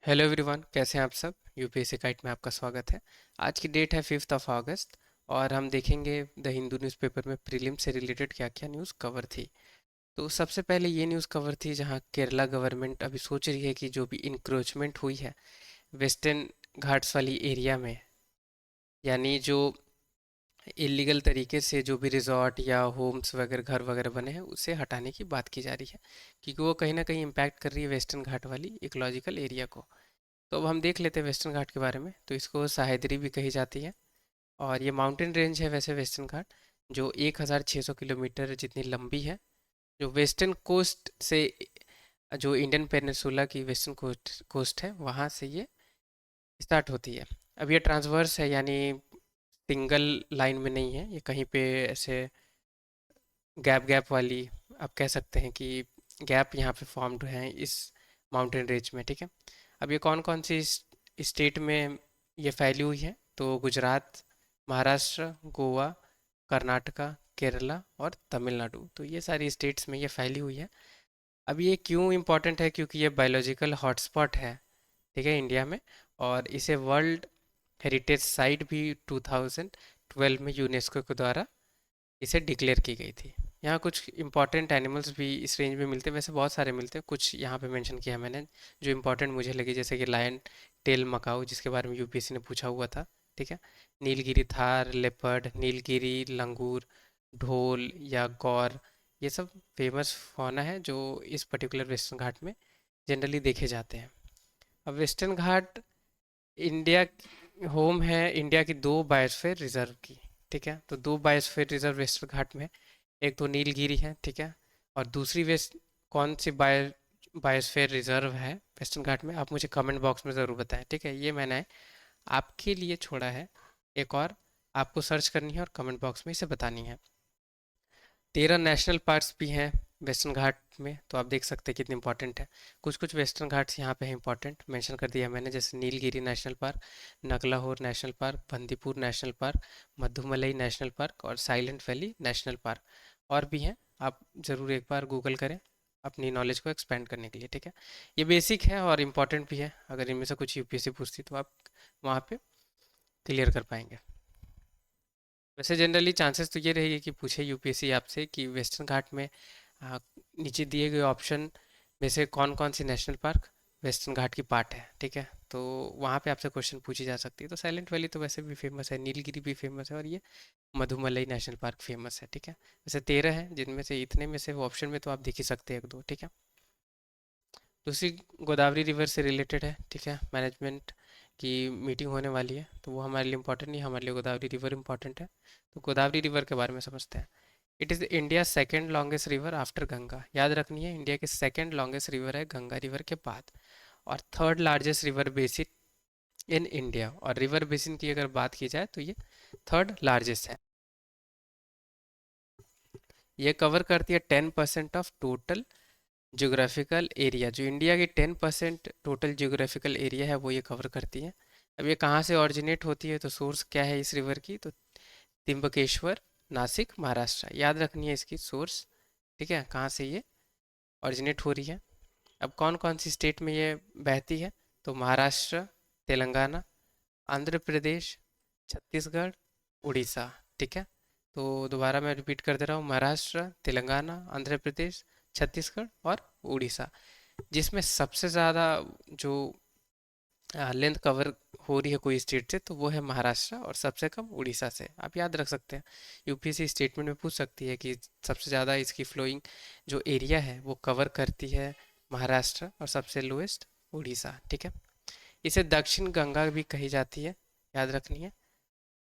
Hello everyone, कैसे हैं आप सब। यूपीएससी गाइड में आपका स्वागत है। आज की डेट है 5 अगस्त और हम देखेंगे द हिंदू न्यूज़पेपर में प्रीलिम से रिलेटेड क्या क्या न्यूज़ कवर थी। तो सबसे पहले ये न्यूज़ कवर थी जहां केरला गवर्नमेंट अभी सोच रही है कि जो भी इंक्रोचमेंट हुई है वेस्टर्न घाट्स वाली एरिया में, यानी जो इलीगल तरीके से जो भी रिजॉर्ट या होम्स वगैरह घर वगैरह बने हैं उसे हटाने की बात की जा रही है, क्योंकि वो कहीं ना कहीं इम्पैक्ट कर रही है वेस्टर्न घाट वाली इकोलॉजिकल एरिया को। तो अब हम देख लेते हैं वेस्टर्न घाट के बारे में। तो इसको सह्याद्री भी कही जाती है और ये माउंटेन रेंज है वैसे वेस्टर्न घाट, जो 1600 किलोमीटर जितनी लंबी है, जो वेस्टर्न कोस्ट से, जो इंडियन पेनिनसुला की वेस्टर्न कोस्ट कोस्ट है वहाँ से ये स्टार्ट होती है। अब ये ट्रांसवर्स है, यानी सिंगल लाइन में नहीं है, ये कहीं पे ऐसे गैप गैप वाली, आप कह सकते हैं कि गैप यहाँ पे फॉर्म्ड हैं इस माउंटेन रेंज में। ठीक है। अब ये कौन कौन सी स्टेट में ये फैली हुई है, तो गुजरात, महाराष्ट्र, गोवा, कर्नाटका, केरला और तमिलनाडु, तो ये सारी स्टेट्स में ये फैली हुई है। अब ये क्यों इम्पोर्टेंट है, क्योंकि ये बायोलॉजिकल हॉटस्पॉट है, ठीक है, इंडिया में। और इसे वर्ल्ड हेरिटेज साइट भी 2012 में यूनेस्को के द्वारा इसे डिक्लेयर की गई थी। यहाँ कुछ इंपॉर्टेंट एनिमल्स भी इस रेंज में मिलते हैं, वैसे बहुत सारे मिलते हैं, कुछ यहाँ पे मेंशन किया है मैंने जो इंपॉर्टेंट मुझे लगी, जैसे कि लायन टेल मकाऊ, जिसके बारे में यूपीएससी ने पूछा हुआ था। ठीक है। नीलगिरी थार, लेपर्ड, नीलगिरी लंगूर, ढोल या गौर, ये सब फेमस फौना है जो इस पर्टिकुलर वेस्टर्न घाट में जनरली देखे जाते हैं। अब वेस्टर्न घाट इंडिया होम है इंडिया की दो बायोस्फीयर रिजर्व की। ठीक है। तो दो बायोस्फीयर रिजर्व वेस्टर्न घाट में, एक तो नीलगिरी है, ठीक है, और दूसरी वेस्ट कौन सी बायोस्फीयर रिजर्व है वेस्टर्न घाट में, आप मुझे कमेंट बॉक्स में ज़रूर बताएं। ठीक है। ये मैंने आपके लिए छोड़ा है एक और, आपको सर्च करनी है और कमेंट बॉक्स में इसे बतानी है। 13 नेशनल पार्क्स भी हैं वेस्टर्न घाट में, तो आप देख सकते हैं कितनी इंपॉर्टेंट है। कुछ कुछ वेस्टर्न घाट्स यहाँ पे हैं इंपॉर्टेंट, मेंशन कर दिया मैंने, जैसे Nilgiri national park, Nagarhole national park, Bandipur national park, Mudumalai national park और साइलेंट वैली नेशनल पार्क। और भी हैं, आप ज़रूर एक बार गूगल करें अपनी नॉलेज को एक्सपेंड करने के लिए। ठीक है। ये बेसिक है और इम्पॉर्टेंट भी है, अगर इनमें से कुछ यूपीएससी पूछती तो आप वहाँ पे क्लियर कर पाएंगे। वैसे जनरली चांसेस तो ये रहेगी कि पूछे यूपीएससी आपसे कि वेस्टर्न घाट में आ, नीचे दिए गए ऑप्शन में से कौन कौन सी नेशनल पार्क वेस्टर्न घाट की पार्ट है। ठीक है। तो वहाँ पे आपसे क्वेश्चन पूछी जा सकती है। तो साइलेंट वैली तो वैसे भी फेमस है, नीलगिरी भी फेमस है और ये मधुमलई नेशनल पार्क फेमस है। ठीक है। वैसे 13 है, जिनमें से इतने में से वो ऑप्शन में तो आप देख ही सकते हैं एक दो। ठीक है। दूसरी गोदावरी रिवर से रिलेटेड है। ठीक है। मैनेजमेंट की मीटिंग होने वाली है, तो वो हमारे लिए इम्पोर्टेंट नहीं, हमारे लिए गोदावरी रिवर इम्पोर्टेंट है। तो गोदावरी रिवर के बारे में समझते हैं। It is India second longest river after Ganga. याद रखनी है, इंडिया की सेकेंड लॉन्गेस्ट रिवर है गंगा रिवर के बाद, और third largest river basin in India. और रिवर बेसिन की अगर बात की जाए तो ये थर्ड लार्जेस्ट है। ये कवर करती है 10% ऑफ टोटल ज्योग्राफिकल एरिया, जो इंडिया की 10% टोटल ज्योग्राफिकल एरिया है वो ये कवर करती है। अब ये कहाँ से ऑरिजिनेट होती है, तो सोर्स क्या है इस रिवर की, तो त्र्यंबकेश्वर, नासिक, महाराष्ट्र, याद रखनी है इसकी सोर्स। ठीक है, कहाँ से ये ऑरिजिनेट हो रही है। अब कौन कौन सी स्टेट में ये बहती है, तो महाराष्ट्र, तेलंगाना, आंध्र प्रदेश, छत्तीसगढ़, उड़ीसा। ठीक है। तो दोबारा मैं रिपीट कर दे रहा हूँ, महाराष्ट्र, तेलंगाना, आंध्र प्रदेश, छत्तीसगढ़ और उड़ीसा। जिसमें सबसे ज़्यादा जो लेंथ कवर हो रही है कोई स्टेट से, तो वो है महाराष्ट्र, और सबसे कम उड़ीसा से। आप याद रख सकते हैं, यूपीएससी स्टेटमेंट में पूछ सकती है कि सबसे ज़्यादा इसकी फ्लोइंग जो एरिया है वो कवर करती है महाराष्ट्र, और सबसे लोएस्ट उड़ीसा। ठीक है। इसे दक्षिण गंगा भी कही जाती है, याद रखनी है।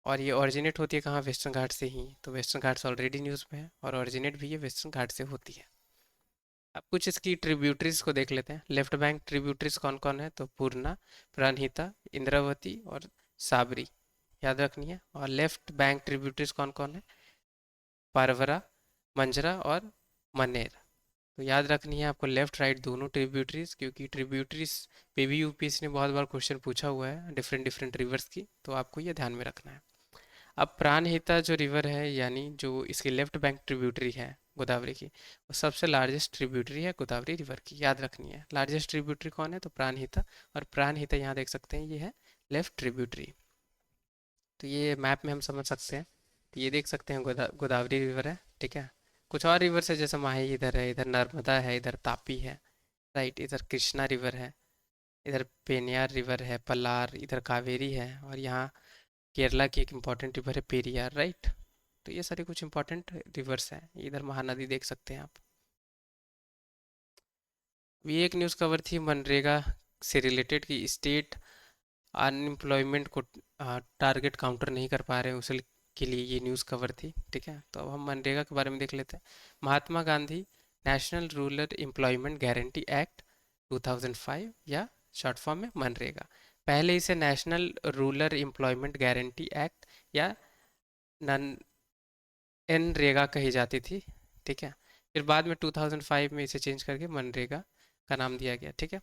और ये ओरिजिनेट होती है कहाँ, वेस्टर्न घाट से ही। तो वेस्टर्न घाट ऑलरेडी न्यूज़ में है और ओरिजिनेट भी ये वेस्टर्न घाट से होती है। अब कुछ इसकी ट्रिब्यूटरीज को देख लेते हैं। लेफ्ट बैंक ट्रिब्यूटरीज कौन कौन है, तो पूर्णा, प्राणहिता, इंद्रावती और साबरी, याद रखनी है। और लेफ्ट बैंक ट्रिब्यूटरीज कौन कौन है, परवरा, मंजरा और मनेर। तो याद रखनी है आपको लेफ्ट राइट दोनों ट्रिब्यूटरीज, क्योंकि ट्रिब्यूटरीज पे भी यूपीएससी ने बहुत बार क्वेश्चन पूछा हुआ है डिफरेंट डिफरेंट रिवर्स की, तो आपको ये ध्यान में रखना है। अब प्राणहिता जो रिवर है, यानी जो इसकी लेफ्ट बैंक ट्रिब्यूटरी है, गोदावरी की, और सबसे लार्जेस्ट ट्रिब्यूटरी है गोदावरी रिवर की, याद रखनी है। लार्जेस्ट ट्रिब्यूटरी कौन है, तो प्राणहिता, और प्राणहिता यहाँ देख सकते हैं ये है लेफ्ट ट्रिब्यूटरी। तो ये मैप में हम समझ सकते हैं। तो ये देख सकते हैं गोदावरी रिवर है, ठीक है। कुछ और रिवर्स है, जैसे माही इधर है, इधर नर्मदा है, इधर तापी है, राइट, इधर कृष्णा रिवर है, इधर पेनियार रिवर है, पल्लार, इधर कावेरी है, और यहाँ केरला की एक इम्पॉर्टेंट रिवर है पेरियार, राइट। तो ये सारे कुछ इंपॉर्टेंट रिवर्स हैं। इधर महानदी देख सकते हैं आप। ये एक न्यूज़ कवर थी मनरेगा से रिलेटेड, कि स्टेट अनएम्प्लॉयमेंट को टारगेट काउंटर नहीं कर पा रहे हैं, उसे के लिए ये न्यूज़ कवर थी, ठीक है। तो अब हम मनरेगा के बारे में देख लेते हैं। Mahatma Gandhi national rural employment guarantee act 2005, या शॉर्ट फॉर्म में मनरेगा। पहले इसे national rural employment guarantee act या नन एनरेगा कही जाती थी, ठीक है। फिर बाद में 2005 में इसे चेंज करके मनरेगा का नाम दिया गया, ठीक है।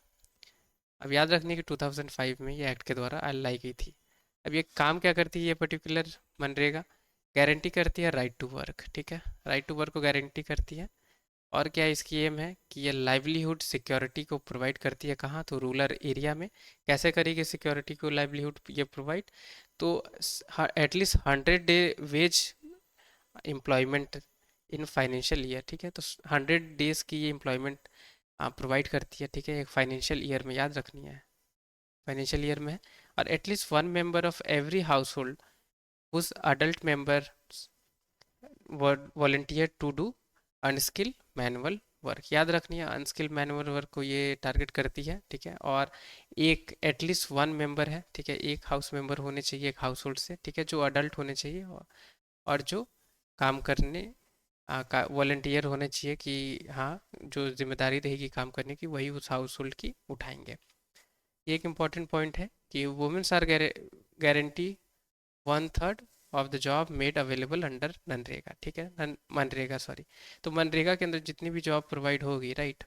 अब याद रखनी कि 2005 में ये एक्ट के द्वारा लाई गई थी। अब ये काम क्या करती है, ये पर्टिकुलर मनरेगा गारंटी करती है राइट टू वर्क, ठीक है। राइट टू वर्क को गारंटी करती है। और क्या इसकी एम है कि ये लाइवलीहुड सिक्योरिटी को प्रोवाइड करती है, कहाँ, तो रूरल एरिया में। कैसे करेगी सिक्योरिटी को लाइवलीहुड ये प्रोवाइड, तो at least 100 day veg employment in financial year, ठीक है। तो 100 डेज की ये एम्प्लॉयमेंट प्रोवाइड करती है, ठीक है, एक फाइनेंशियल ईयर में, याद रखनी है, फाइनेंशियल ईयर में है। और at least one member of every household whose adult member volunteer to do unskill manual work, याद रखनी है, अनस्किल मैनुअल वर्क को ये टारगेट करती है, ठीक है। और एक एटलीस्ट वन मेंबर है, ठीक है, एक हाउस मेंबर होने चाहिए एक हाउस होल्ड से, ठीक है, जो अडल्ट होने चाहिए, और जो काम करने का वॉलंटियर होने चाहिए, कि हाँ, जो जिम्मेदारी रहेगी काम करने की वही उस हाउस होल्ड की उठाएंगे। ये एक इम्पॉर्टेंट पॉइंट है कि womens are guarantee 1/3 of the job made available under मनरेगा, ठीक है, मनरेगा सॉरी। तो मनरेगा के अंदर जितनी भी जॉब प्रोवाइड होगी, राइट,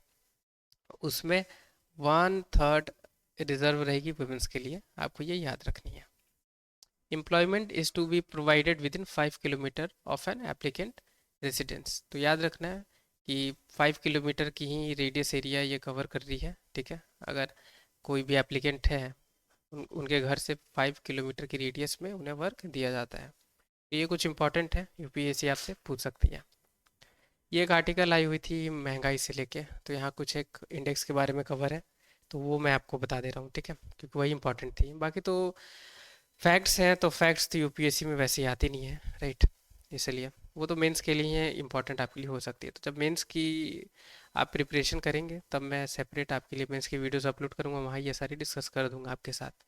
उसमें 1/3 रिजर्व रहेगी वुमेन्स के लिए, आपको ये याद रखनी है। Employment is to be provided within 5 kilometre of an applicant residence, तो याद रखना है कि 5 किलोमीटर की ही रेडियस एरिया ये कवर कर रही है, ठीक है। अगर कोई भी एप्लीकेंट है, उनके घर से 5 किलोमीटर की रेडियस में उन्हें वर्क दिया जाता है। ये कुछ इंपॉर्टेंट है, यूपीएससी आपसे पूछ सकती है। ये एक आर्टिकल आई हुई थी महंगाई से लेके, तो यहाँ कुछ एक इंडेक्स के बारे में कवर है, तो वो मैं आपको बता दे रहा हूँ, ठीक है, क्योंकि वही इंपॉर्टेंट थी। बाकी तो फैक्ट्स हैं, तो फैक्ट्स तो यूपीएससी में वैसे ही आती नहीं है, राइट, इसलिए वो तो मेंस के लिए ही इंपॉर्टेंट आपके लिए हो सकती है। तो जब मेंस की आप प्रिपरेशन करेंगे तब मैं सेपरेट आपके लिए मेंस की वीडियोस अपलोड करूँगा, वहाँ ये सारी डिस्कस कर दूंगा आपके साथ।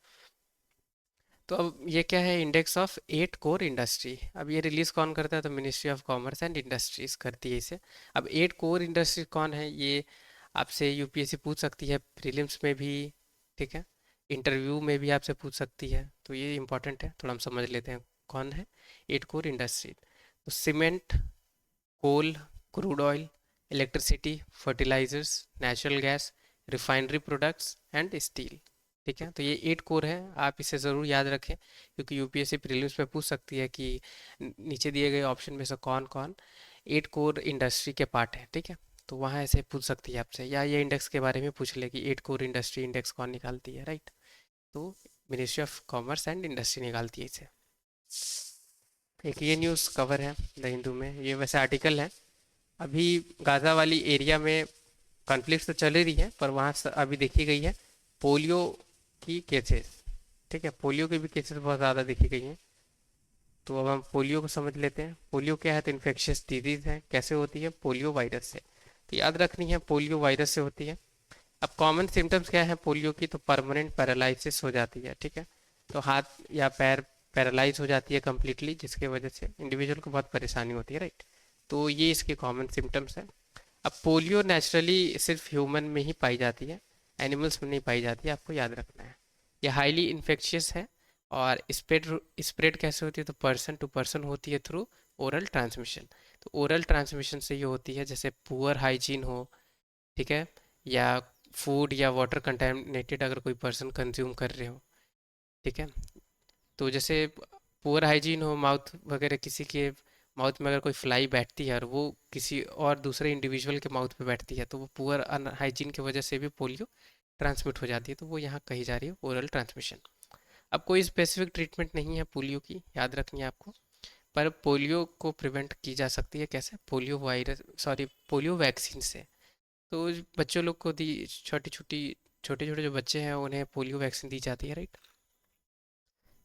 तो अब ये क्या है, इंडेक्स ऑफ 8 कोर इंडस्ट्री। अब ये रिलीज कौन करता है, तो ministry of commerce and industries करती है इसे। अब 8 कोर इंडस्ट्री कौन है, ये आपसे यूपीएससी पूछ सकती है, प्रीलिम्स में भी, ठीक है, इंटरव्यू में भी आपसे पूछ सकती है, तो ये इंपॉर्टेंट है, थोड़ा हम समझ लेते हैं कौन है 8 कोर इंडस्ट्री। तो cement, coal, crude oil, electricity, fertilisers, natural gas, refinery products and steel, ठीक है। तो ये 8 कोर है, आप इसे ज़रूर याद रखें, क्योंकि यूपीएससी प्रीलिम्स में पूछ सकती है कि नीचे दिए गए ऑप्शन में से कौन कौन 8 कोर इंडस्ट्री के पार्ट है, ठीक है। तो वहाँ ऐसे पूछ सकती है आपसे, या ये इंडेक्स के बारे में पूछ ले कि 8 कोर इंडस्ट्री इंडेक्स कौन निकालती है, राइट। तो ministry of commerce and industry निकालती है इसे। एक ये न्यूज़ कवर है द हिंदू में, ये वैसे आर्टिकल है। अभी गाज़ा वाली एरिया में कॉन्फ्लिक्ट तो चल रही है, पर वहाँ अभी देखी गई है पोलियो की केसेस, ठीक है, पोलियो के भी केसेस बहुत ज़्यादा देखी गई हैं। तो अब हम पोलियो को समझ लेते हैं। पोलियो क्या है, तो इन्फेक्शियस डिजीज़ है। कैसे होती है, पोलियो वायरस से। तो याद रखनी है, पोलियो वायरस से होती है। अब कॉमन सिम्टम्स क्या है पोलियो की, तो परमानेंट पैरालिसिस हो जाती है, ठीक है। तो हाथ या पैर पैरालाइज हो जाती है कम्प्लीटली, जिसके वजह से इंडिविजुअल को बहुत परेशानी होती है, राइट। तो ये इसके कॉमन सिम्टम्स हैं। अब पोलियो नेचुरली सिर्फ ह्यूमन में ही पाई जाती है, एनिमल्स में नहीं पाई जाती है, आपको याद रखना है। ये हाईली इन्फेक्शियस है, और स्प्रेड स्प्रेड कैसे होती है, तो पर्सन टू पर्सन होती है थ्रू ओरल ट्रांसमिशन। तो ओरल ट्रांसमिशन से ये होती है, जैसे पुअर हाइजीन हो, ठीक है, या फूड या वाटर कंटेमिनेटेड अगर कोई पर्सन कंज्यूम कर रहे हो, ठीक है। तो जैसे पुअर हाइजीन हो, माउथ वगैरह किसी के माउथ में अगर कोई फ्लाई बैठती है और वो किसी और दूसरे इंडिविजुअल के माउथ पे बैठती है तो वो पुअर अनहाइजीन की वजह से भी पोलियो ट्रांसमिट हो जाती है, तो वो यहाँ कही जा रही है ओरल ट्रांसमिशन। अब कोई स्पेसिफिक ट्रीटमेंट नहीं है पोलियो की, याद रखनी है आपको। पर पोलियो को प्रिवेंट की जा सकती है कैसे, polio virus, sorry, polio vaccine से। तो बच्चों लोग को दी, छोटे छोटे जो बच्चे हैं उन्हें पोलियो वैक्सीन दी जाती है, राइट।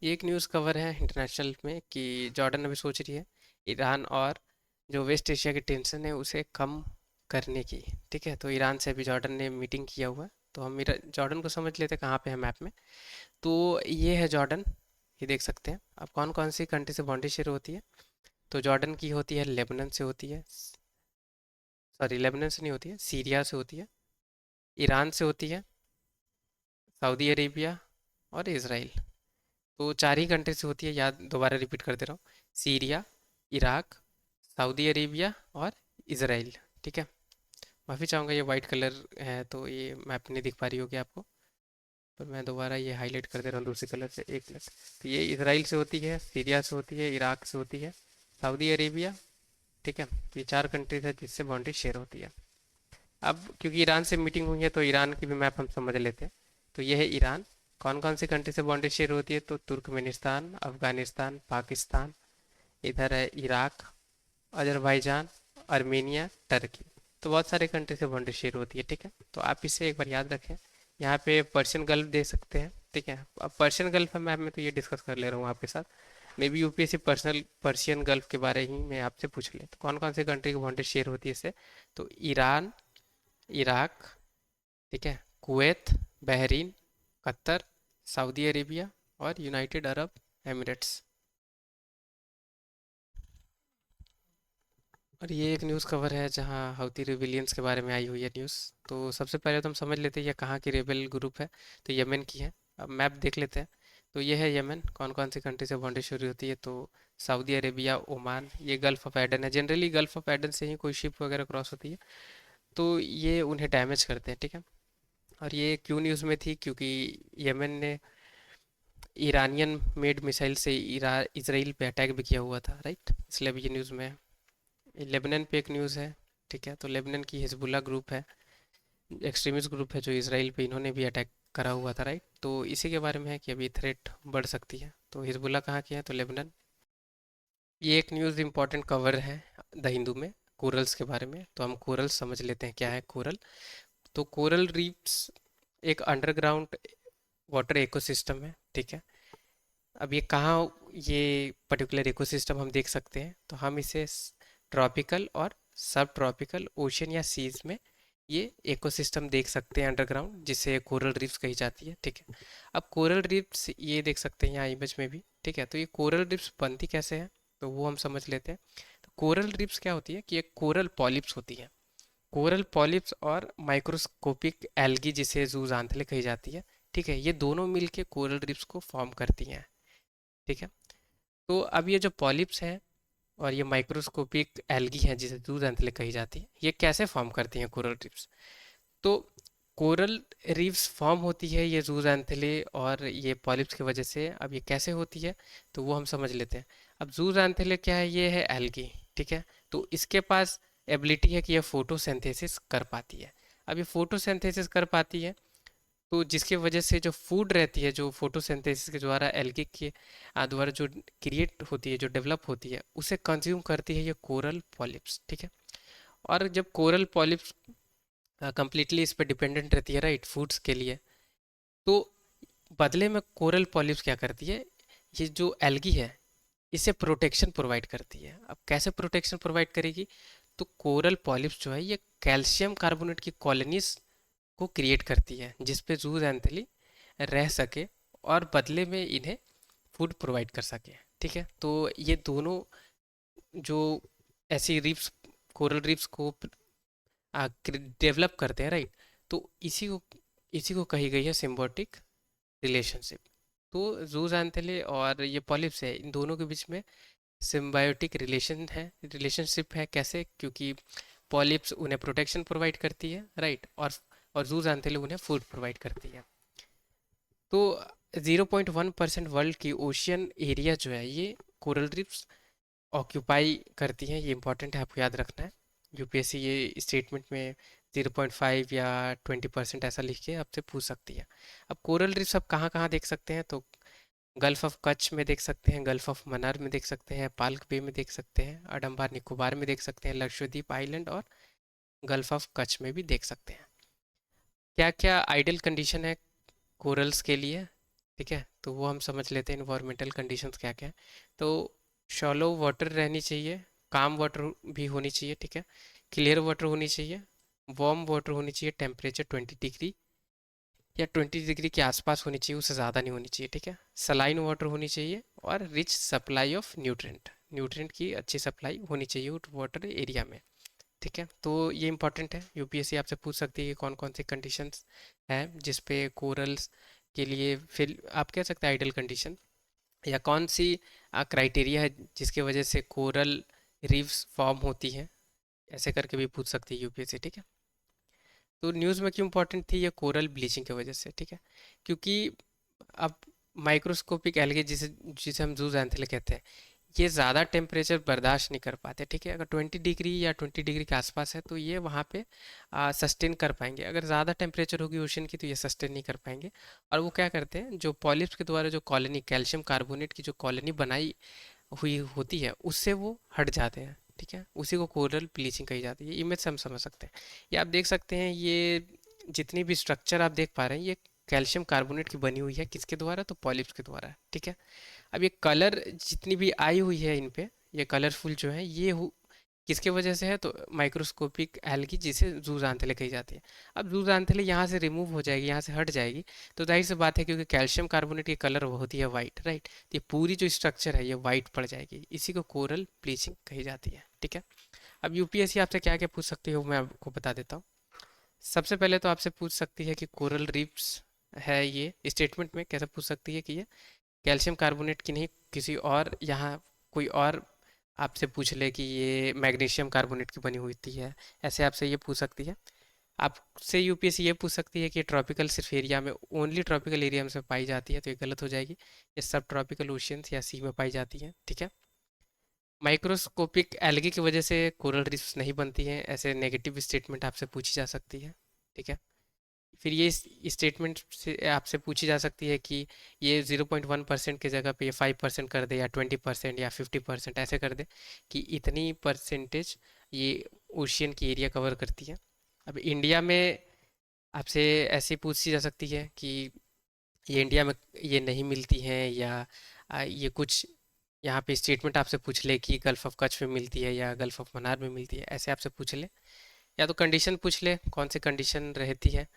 ये एक न्यूज़ कवर है इंटरनेशनल में कि जॉर्डन अभी सोच रही है ईरान और जो वेस्ट एशिया की टेंशन है उसे कम करने की। ठीक है, तो ईरान से अभी जॉर्डन ने मीटिंग किया हुआ है। तो हम जॉर्डन को समझ लेते हैं कहाँ पे है मैप में। तो ये है जॉर्डन, ये देख सकते हैं। अब कौन कौन सी कंट्री से बाउंड्री शेयर होती है, तो जॉर्डन की होती है लेबनान से होती है, सॉरी लेबनान से नहीं होती है, सीरिया से होती है, ईरान से होती है, सऊदी अरेबिया और इसराइल। तो चार ही कंट्री से होती है, याद, दोबारा रिपीट कर दे रहा हूँ। सीरिया, इराक, सऊदी अरेबिया और इसराइल। ठीक है, माफ़ी चाहूँगा ये वाइट कलर है तो ये मैप नहीं दिख पा रही होगी आपको, पर मैं दोबारा ये हाईलाइट कर दे रहा हूँ दूसरे कलर से, एक मिनट। तो ये इसराइल से होती है, सीरिया से होती है, इराक से होती है, सऊदी अरेबिया। ठीक है, तो ये चार कंट्रीज है जिससे बाउंड्री शेयर होती है। अब क्योंकि ईरान से मीटिंग हुई है तो ईरान की भी मैप हम समझ लेते हैं। तो ये है ईरान। कौन कौन सी कंट्री से बाउंड्री शेयर होती है, तो तुर्कमेनिस्तान, अफगानिस्तान, पाकिस्तान, इधर है इराक, अजरबैजान, आर्मेनिया, टर्की। तो बहुत सारे कंट्री से बाउंड्री शेयर होती है। ठीक है, तो आप इसे एक बार याद रखें। यहाँ पे पर्शियन गल्फ दे सकते हैं। ठीक है, अब पर्शियन गल्फ मैप में तो ये डिस्कस कर ले रहा हूँ आपके साथ। May be UPSC personal Persian gulf के बारे ही में आपसे पूछ ले, तो कौन कौन सी कंट्री की बाउंड्री शेयर होती है इससे, तो ईरान, इराक, ठीक है, Kuwait, Bahrain, Qatar, Saudi Arabia और यूनाइटेड अरब एमिरेट्स। और ये एक न्यूज़ कवर है जहाँ हouthi रिबिलियंस के बारे में आई हुई है न्यूज़। तो सबसे पहले तो हम समझ लेते हैं ये कहाँ की रेबल ग्रुप है, तो यमन की है। अब मैप देख लेते हैं। तो ये है यमन, कौन कौन सी कंट्री से बाउंड्री शुरू होती है, तो सऊदी अरेबिया, ओमान, ये गल्फ ऑफ एडन है। जनरली गल्फ ऑफ एडन से ही कोई शिप वगैरह क्रॉस होती है तो ये उन्हें डैमेज करते हैं। ठीक है, और ये क्यों न्यूज़ में थी, क्योंकि यमन ने ईरानियन मेड मिसाइल से इसराइल पे अटैक भी किया हुआ था, राइट, इसलिए अभी ये न्यूज़ में है। ये लेबनान पे एक न्यूज़ है। ठीक है, तो लेबनान की हिजबुल्ला ग्रुप है, एक्सट्रीमिस्ट ग्रुप है जो इसराइल पे इन्होंने भी अटैक करा हुआ था, राइट। तो इसी के बारे में है कि अभी थ्रेट बढ़ सकती है। तो हिजबुल्ला कहाँ की है, तो लेबनान। ये एक न्यूज़ इंपॉर्टेंट कवर है द हिंदू में, कोरल्स के बारे में। तो हम कोरल समझ लेते हैं क्या है कोरल। तो कोरल रीफ्स एक अंडरग्राउंड वाटर इकोसिस्टम है। ठीक है, अब ये कहाँ, ये पर्टिकुलर इकोसिस्टम हम देख सकते हैं, तो हम इसे ट्रॉपिकल और सब ट्रॉपिकल ओशन या सीज में ये इकोसिस्टम देख सकते हैं अंडरग्राउंड, जिसे कोरल रीफ्स कही जाती है। ठीक है, अब कोरल रीफ्स ये देख सकते हैं यहाँ इमेज में भी। ठीक है, तो ये कोरल रीफ्स बनती कैसे हैं, तो वो हम समझ लेते हैं। तो कोरल रीफ्स क्या होती है कि ये कोरल पॉलिप्स होती है। कोरल पॉलिप्स और माइक्रोस्कोपिक एल्गी जिसे जूजांथले कही जाती है। ठीक है, ये दोनों मिलके कोरल रीफ्स को फॉर्म करती हैं। ठीक है, तो अब ये जो पॉलिप्स हैं और ये माइक्रोस्कोपिक एल्गी हैं जिसे दूध एंथले कही जाती है, ये कैसे फॉर्म करती हैं कोरल रीफ्स। तो कोरल रीफ्स फॉर्म होती है ये जूज एंथले और ये पॉलिप्स की वजह से। अब ये कैसे होती है, तो वो हम समझ लेते हैं। अब जूज एंथले क्या है, ये है एल्गी। ठीक है, तो इसके पास एबिलिटी है कि ये फोटोसिंथेसिस कर पाती है। अब ये फोटोसिंथेसिस कर पाती है तो जिसकी वजह से जो फूड रहती है, जो फोटोसिंथेसिस के द्वारा एल्गी के द्वारा जो क्रिएट होती है, जो डेवलप होती है, उसे कंज्यूम करती है ये कोरल पॉलिप्स। ठीक है, और जब कोरल पॉलिप्स कंप्लीटली इस पर डिपेंडेंट रहती है, राइट, फूड्स के लिए, तो बदले में कोरल पॉलिप्स क्या करती है, ये जो एल्गी है इसे प्रोटेक्शन प्रोवाइड करती है। अब कैसे प्रोटेक्शन प्रोवाइड करेगी, तो कोरल पॉलिप्स जो है ये कैल्शियम कार्बोनेट की कॉलोनीज को क्रिएट करती है जिस पे जूज एंथली रह सके और बदले में इन्हें फूड प्रोवाइड कर सके। ठीक है, तो ये दोनों जो ऐसी रीफ्स, कोरल रीफ्स को डेवलप करते हैं, राइट, तो इसी को कही गई है सिम्बायोटिक रिलेशनशिप। तो जूज एंथले और ये पॉलिप्स है, इन दोनों के बीच में सिम्बायोटिक रिलेशनशिप है। कैसे, क्योंकि पॉलिप्स उन्हें प्रोटेक्शन प्रोवाइड करती है, राइट, और जूज एंथेले उन्हें फूड प्रोवाइड करती है। तो 0.1% वर्ल्ड की ओशियन एरिया जो है ये कोरल रीफ्स ऑक्यूपाई करती हैं, ये इंपॉर्टेंट है, आपको याद रखना है। यूपीएससी ये स्टेटमेंट में 0.5 या 20% ऐसा लिख के आपसे पूछ सकती है। अब कोरल रीफ्स आप कहाँ कहाँ देख सकते हैं, तो गल्फ ऑफ कच्छ में देख सकते हैं, गल्फ ऑफ मन्नार में देख सकते हैं, पाल्क बे में देख सकते हैं, अडम्बार निकोबार में देख सकते हैं, लक्षद्वीप आइलैंड और गल्फ ऑफ कच्छ में भी देख सकते हैं। क्या क्या आइडियल कंडीशन है कोरल्स के लिए, ठीक है, तो वो हम समझ लेते हैं। इन्वायरमेंटल कंडीशंस क्या क्या है, तो शॉलो वाटर रहनी चाहिए, काम वाटर भी होनी चाहिए, ठीक है, क्लियर वाटर होनी चाहिए, वार्म वाटर होनी चाहिए, टेम्परेचर 20 डिग्री या 20 डिग्री के आसपास होनी चाहिए, उससे ज़्यादा नहीं होनी चाहिए, ठीक है, सलाइन वाटर होनी चाहिए और rich supply of nutrient, nutrient की अच्छी सप्लाई होनी चाहिए उस वाटर एरिया में, ठीक है। तो ये इंपॉर्टेंट है, यूपीएससी आपसे पूछ सकती है कि कौन कौन सी कंडीशंस हैं जिस पे कोरल्स के लिए, फिर आप कह सकते हैं आइडल कंडीशन, या कौन सी क्राइटेरिया है जिसकी वजह से कोरल रीफ्स फॉर्म होती हैं, ऐसे करके भी पूछ सकती है यूपीएससी, ठीक है। तो न्यूज़ में क्यों इंपॉर्टेंट थी, ये कोरल ब्लीचिंग की वजह से, ठीक है, क्योंकि अब माइक्रोस्कोपिक एल्गे जिसे जिसे हम जूज़ैंथेला कहते हैं, ये ज़्यादा टेम्परेचर बर्दाश्त नहीं कर पाते, ठीक है, अगर 20 डिग्री या 20 डिग्री के आसपास है तो ये वहाँ पे सस्टेन कर पाएंगे, अगर ज़्यादा टेम्परेचर होगी ओशन की तो ये सस्टेन नहीं कर पाएंगे। और वो क्या करते हैं, जो पॉलिप्स के द्वारा जो कॉलोनी कैल्शियम कार्बोनेट की जो कॉलोनी बनाई हुई होती है उससे वो हट जाते हैं, ठीक है, उसी को कोरल ब्लीचिंग कही जाती है। ये इमेज से हम समझ सकते हैं, ये आप देख सकते हैं, ये जितनी भी स्ट्रक्चर आप देख पा रहे हैं ये कैल्शियम कार्बोनेट की बनी हुई है, किसके द्वारा, तो पॉलिप्स के द्वारा, ठीक है। अब ये कलर जितनी भी आई हुई है इन पे, ये कलरफुल जो है ये किसके वजह से है, तो माइक्रोस्कोपिक एल्गी जिसे जूज़ान्थेले कही जाती है। अब जूज़ान्थेले यहाँ से रिमूव हो जाएगी, यहाँ से हट जाएगी, तो जाहिर सी बात है क्योंकि कैल्शियम कार्बोनेट की कलर होती है वाइट, राइट, तो ये पूरी जो स्ट्रक्चर है ये वाइट पड़ जाएगी, इसी को कोरल ब्लीचिंग कही जाती है, ठीक है। अब यूपीएससी आपसे क्या क्या पूछ सकती है मैं आपको बता देता हूँ। सबसे पहले तो आपसे पूछ सकती है कि कोरल रीफ्स है, ये स्टेटमेंट में कैसे पूछ सकती है कि ये कैल्शियम कार्बोनेट की नहीं, किसी और यहाँ कोई और आपसे पूछ ले कि ये मैग्नीशियम कार्बोनेट की बनी हुई थी है, ऐसे आपसे ये पूछ सकती है। आपसे यूपीएससी ये पूछ सकती है कि ये ट्रॉपिकल सिर्फ एरिया में, ओनली ट्रॉपिकल एरिया में से पाई जाती है, तो ये गलत हो जाएगी, ये सब ट्रॉपिकल ओशियंस या सी में पाई जाती है, ठीक है। माइक्रोस्कोपिक एल्गी की वजह से कोरल रीफ्स नहीं बनती हैं, ऐसे नेगेटिव स्टेटमेंट आपसे पूछी जा सकती है, ठीक है। फिर ये स्टेटमेंट से आपसे पूछी जा सकती है कि ये 0.1% की जगह पे ये 5% कर दे, या 20% या 50% ऐसे कर दे, कि इतनी परसेंटेज ये ओशियन की एरिया कवर करती है। अब इंडिया में आपसे ऐसी पूछी जा सकती है कि ये इंडिया में ये नहीं मिलती हैं, या ये कुछ यहाँ पे स्टेटमेंट आपसे पूछ ले कि गल्फ ऑफ कच्छ में मिलती है या गल्फ ऑफ मन्नार में मिलती है, ऐसे आपसे पूछ ले, या तो कंडीशन पूछ ले कौन सी कंडीशन रहती है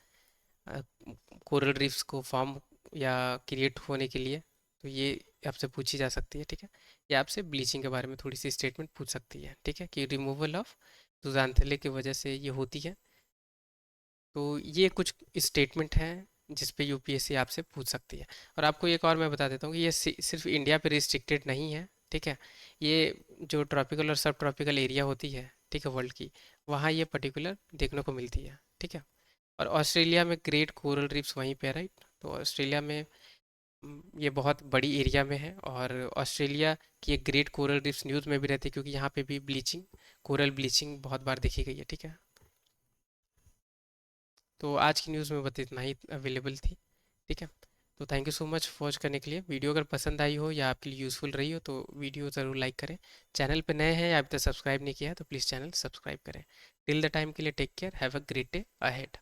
कोरल रीफ्स को फॉर्म या क्रिएट होने के लिए, तो ये आपसे पूछी जा सकती है, ठीक है। या आपसे ब्लीचिंग के बारे में थोड़ी सी स्टेटमेंट पूछ सकती है, ठीक है, कि रिमूवल ऑफ जूज़ान्थेले की वजह से ये होती है। तो ये कुछ स्टेटमेंट हैं जिस पे यूपीएससी आपसे पूछ सकती है। और आपको एक और मैं बता देता हूँ कि ये सिर्फ इंडिया पे रिस्ट्रिक्टेड नहीं है, ठीक है, ये जो ट्रॉपिकल और सब ट्रॉपिकल एरिया होती है, ठीक है, वर्ल्ड की, वहाँ ये पर्टिकुलर देखने को मिलती है, ठीक है। और ऑस्ट्रेलिया में ग्रेट कोरल रीफ्स वहीं पे है, राइट, तो ऑस्ट्रेलिया में ये बहुत बड़ी एरिया में है, और ऑस्ट्रेलिया की एक ग्रेट कोरल रीफ्स न्यूज़ में भी रहती है क्योंकि यहाँ पे भी ब्लीचिंग, कोरल ब्लीचिंग बहुत बार देखी गई है, ठीक है। तो आज की न्यूज़ में बस इतना ही अवेलेबल थी, ठीक है। तो thank you so much watch करने के लिए, वीडियो अगर पसंद आई हो या आपके लिए यूज़फुल रही हो तो वीडियो ज़रूर लाइक करें, चैनल पे नए हैं या अभी तक सब्सक्राइब नहीं किया है तो प्लीज़ चैनल सब्सक्राइब करें। टिल द टाइम के लिए take care, have a great day ahead.